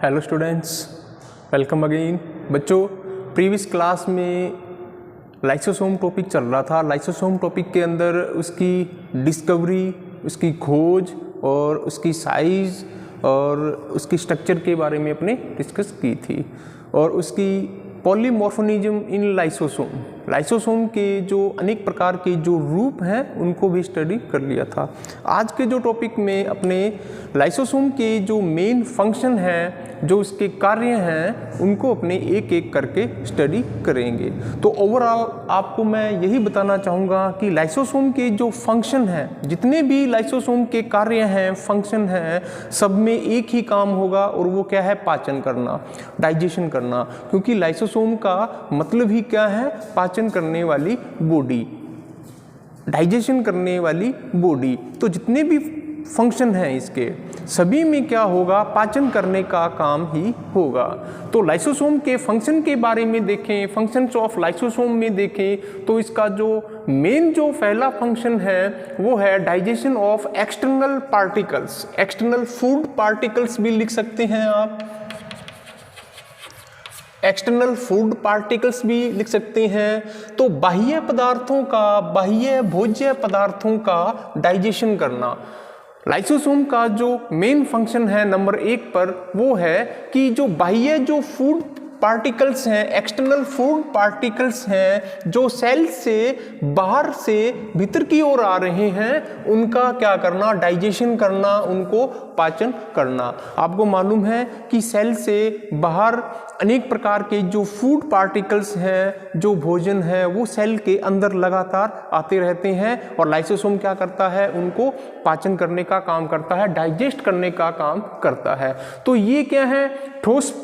Hello students, welcome again. बच्चों, previous class में lysosome topic चल रहा था। लाइसोसोम टॉपिक के अंदर उसकी डिस्कवरी, उसकी खोज और उसकी साइज़ और उसकी स्ट्रक्चर के बारे में अपने डिस्कस की थी और उसकी पॉलीमॉर्फोनिज्म इन लाइसोसोम, लाइसोसोम के जो अनेक प्रकार के जो रूप हैं उनको भी स्टडी कर लिया था। आज के जो टॉपिक में अपने लाइसोसोम के जो मेन फंक्शन हैं, जो उसके कार्य हैं, उनको अपने एक एक करके स्टडी करेंगे। तो ओवरऑल आपको मैं यही बताना चाहूँगा कि लाइसोसोम के जो फंक्शन हैं, जितने भी लाइसोसोम के कार्य हैं, फंक्शन हैं, सब में एक ही काम होगा और वो क्या है? पाचन करना, डाइजेशन करना। क्योंकि लाइसोसोम का मतलब ही क्या है? पाचन करने वाली बॉडी, डाइजेशन करने वाली बॉडी। तो जितने भी फंक्शन हैं इसके, सभी में क्या होगा? पाचन करने का काम ही होगा। तो लाइसोसोम के फंक्शन के बारे में देखें, फंक्शंस ऑफ लाइसोसोम में देखें तो इसका जो मेन जो पहला फंक्शन है वो है digestion of external particles. External food particles भी लिख सकते हैं आप, एक्सटर्नल फूड पार्टिकल्स भी लिख सकते हैं। तो बाह्य पदार्थों का, बाह्य भोज्य पदार्थों का डाइजेशन करना लाइसोसोम का जो मेन फंक्शन है नंबर 1 पर, वो है कि जो बाह्य जो फूड पार्टिकल्स हैं, एक्सटर्नल फूड पार्टिकल्स हैं, जो सेल से बाहर से भीतर की ओर आ रहे हैं, उनका क्या करना? डाइजेशन करना, उनको पाचन करना। आपको मालूम है कि सेल से बाहर अनेक प्रकार के जो फूड पार्टिकल्स हैं, जो भोजन है, वो सेल के अंदर लगातार आते रहते हैं और लाइसोसोम क्या करता है? उनको पाचन करने का काम करता है, डाइजेस्ट करने का काम करता है। तो ये क्या है? ठोस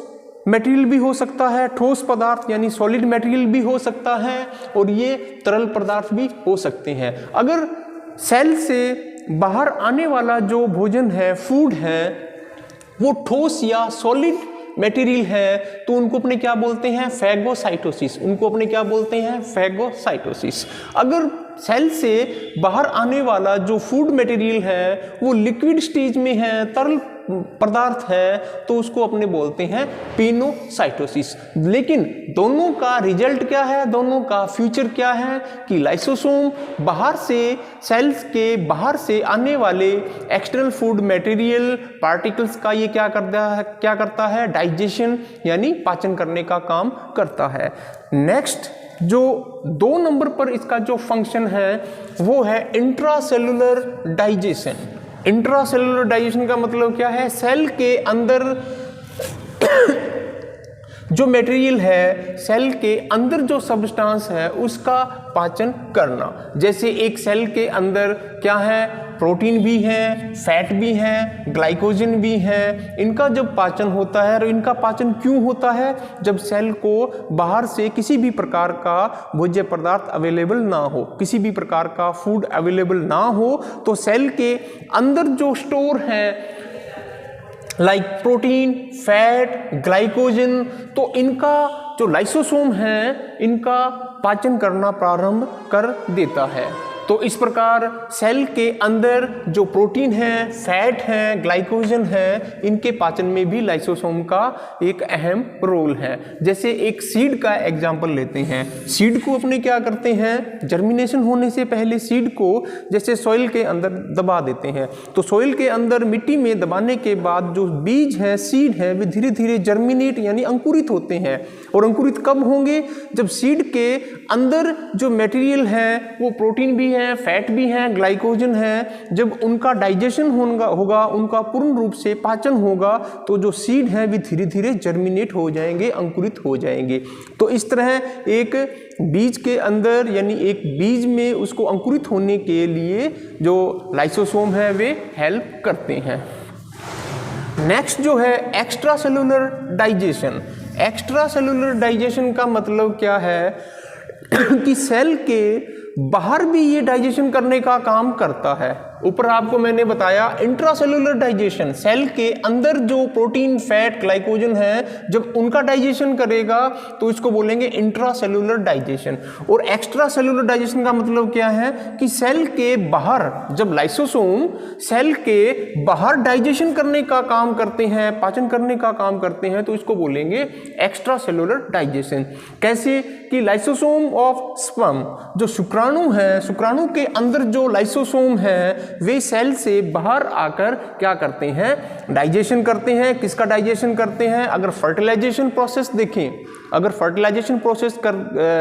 मटेरियल भी हो सकता है, ठोस पदार्थ यानी सॉलिड मटेरियल भी हो सकता है, और ये तरल पदार्थ भी हो सकते हैं। अगर सेल से बाहर आने वाला जो भोजन है, फूड है, वो ठोस या सॉलिड मटेरियल है तो उनको अपने क्या बोलते हैं? फैगोसाइटोसिस। उनको अपने क्या बोलते हैं? फैगोसाइटोसिस। अगर सेल से बाहर आने वाला जो फूड मटेरियल है वो लिक्विड स्टेज में है, तरल पदार्थ है, तो उसको अपने बोलते हैं पिनोसाइटोसिस। लेकिन दोनों का रिजल्ट क्या है? दोनों का फ्यूचर क्या है? कि लाइसोसोम बाहर से, सेल्स के बाहर से आने वाले एक्सटर्नल फूड मटेरियल पार्टिकल्स का ये क्या करता है? डाइजेशन यानी पाचन करने का काम करता है। नेक्स्ट जो 2 नंबर पर इसका जो फंक्शन है वो है इंट्रासेलुलर डाइजेशन। इंट्रासेलुलर डाइजेशन का मतलब क्या है? सेल के अंदर जो मटेरियल है, सेल के अंदर जो सब्सटेंस है, उसका पाचन करना। जैसे एक सेल के अंदर क्या है? प्रोटीन भी है, फैट भी है, ग्लाइकोजन भी है। इनका जब पाचन होता है, और इनका पाचन क्यों होता है? जब सेल को बाहर से किसी भी प्रकार का भोज्य पदार्थ अवेलेबल ना हो, किसी भी प्रकार का फूड अवेलेबल ना हो, तो सेल के अंदर जो स्टोर है लाइक प्रोटीन, फैट, ग्लाइकोजन, तो इनका जो लाइसोसोम है, इनका पाचन करना प्रारंभ कर देता है। तो इस प्रकार सेल के अंदर जो प्रोटीन है, फैट है, ग्लाइकोजन है, इनके पाचन में भी लाइसोसोम का एक अहम रोल है। जैसे एक सीड का एग्जांपल लेते हैं। सीड को अपने क्या करते हैं? जर्मिनेशन होने से पहले सीड को जैसे सॉइल के अंदर दबा देते हैं। तो सॉइल के अंदर मिट्टी में दबाने के बाद जो बीज है, सीड है, वे धीरे धीरे जर्मिनेट यानी अंकुरित होते हैं। और अंकुरित कब होंगे? जब सीड के अंदर जो मटेरियल है वो प्रोटीन भी है, फैट भी है, ग्लाइकोजन है, जब उनका डाइजेशन होगा, उनका पूर्ण रूप से पाचन होगा, तो जो सीड है वे धीरे धीरे जर्मिनेट हो जाएंगे, अंकुरित हो जाएंगे। तो इस तरह एक बीज के अंदर यानी एक बीज में उसको अंकुरित होने के लिए जो लाइसोसोम है वे हेल्प करते हैं। नेक्स्ट जो है extra cellular digestion. Extra cellular digestion का मतलब क्या है? कि सेल के बाहर भी ये डाइजेशन करने का काम करता है। ऊपर आपको मैंने बताया इंट्रासेलुलर डाइजेशन, सेल के अंदर जो प्रोटीन, फैट, ग्लाइकोजन है जब उनका डाइजेशन करेगा तो इसको बोलेंगे इंट्रासेलुलर डाइजेशन। और एक्स्ट्रा सेलुलर डाइजेशन का मतलब क्या है कि सेल के बाहर जब लाइसोसोम सेल के बाहर डाइजेशन करने का काम करते हैं, पाचन करने का काम करते हैं, तो इसको बोलेंगे एक्स्ट्रा सेलुलर डाइजेशन। कैसे कि लाइसोसोम ऑफ स्पर्म, जो शुक्राणु है, शुक्राणु के अंदर जो लाइसोसोम है वे सेल से बाहर आकर क्या करते हैं, डाइजेशन करते हैं। किसका डाइजेशन करते हैं? अगर फर्टिलाइजेशन प्रोसेस देखें,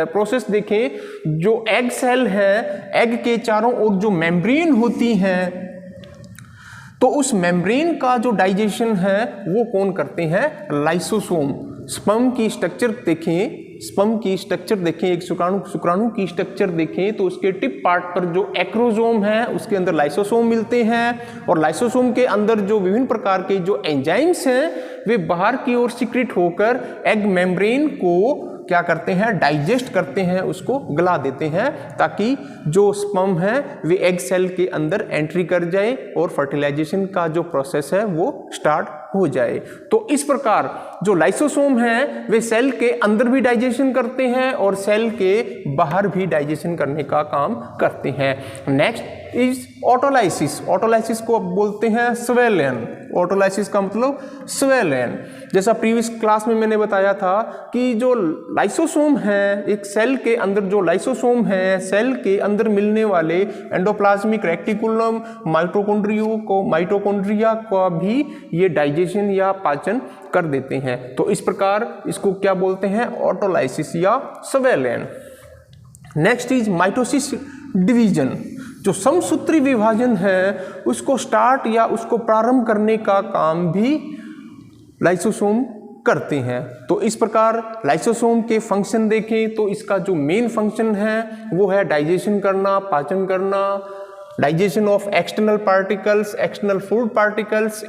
प्रोसेस देखें, जो एग सेल है, एग के चारों ओर जो मेम्ब्रेन होती है, तो उस मेम्ब्रेन का जो डाइजेशन है वो कौन करते हैं? लाइसोसोम। स्पर्म की स्ट्रक्चर देखें, एक शुक्राणु की स्ट्रक्चर देखें तो उसके टिप पार्ट पर जो एक्रोसोम है उसके अंदर लाइसोसोम मिलते हैं, और लाइसोसोम के अंदर जो विभिन्न प्रकार के जो एंजाइम्स हैं वे बाहर की ओर सीक्रेट होकर एग मेम्ब्रेन को क्या करते हैं? डाइजेस्ट करते हैं, उसको गला देते हैं, ताकि जो स्पर्म है वे एग सेल के अंदर एंट्री कर जाए और फर्टिलाइजेशन का जो प्रोसेस है वो स्टार्ट हो जाए। तो इस प्रकार जो लाइसोसोम है वे सेल के अंदर भी डाइजेशन करते हैं और सेल के बाहर भी डाइजेशन करने का काम करते हैं। Next is autolysis. ऑटोलाइसिस को अब बोलते हैं स्वेलन। ऑटोलाइसिस का मतलब स्वेलन। जैसा प्रीवियस क्लास में मैंने बताया था कि जो लाइसोसोम है, एक सेल के अंदर जो लाइसोसोम है, सेल के अंदर मिलने वाले एंडोप्लाज्मिक रेटिकुलम, माइटोकॉन्ड्रिया का भी ये डाइजेशन या पाचन कर देते हैं। तो इस प्रकार इसको क्या बोलते हैं? ऑटोलाइसिस या swollen. Next is mitosis division. जो समसूत्री विभाजन है उसको स्टार्ट या उसको प्रारंभ करने का काम भी लाइसोसोम करते हैं। तो इस प्रकार लाइसोसोम के फंक्शन देखें तो इसका जो मेन फंक्शन है वो है डाइजेशन करना, पाचन करना, digestion of external particles, external food particles,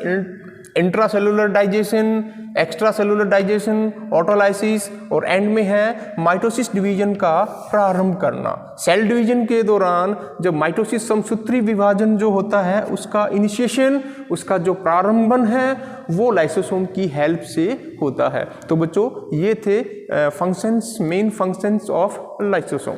intracellular digestion, extracellular digestion, autolysis, और एंड में है माइटोसिस डिवीजन का प्रारंभ करना। सेल डिवीजन के दौरान जब माइटोसिस समसूत्री विभाजन जो होता है उसका इनिशिएशन, उसका जो प्रारंभन है वो लाइसोसोम की हेल्प से होता है। तो बच्चों ये थे functions, main functions of lysosome.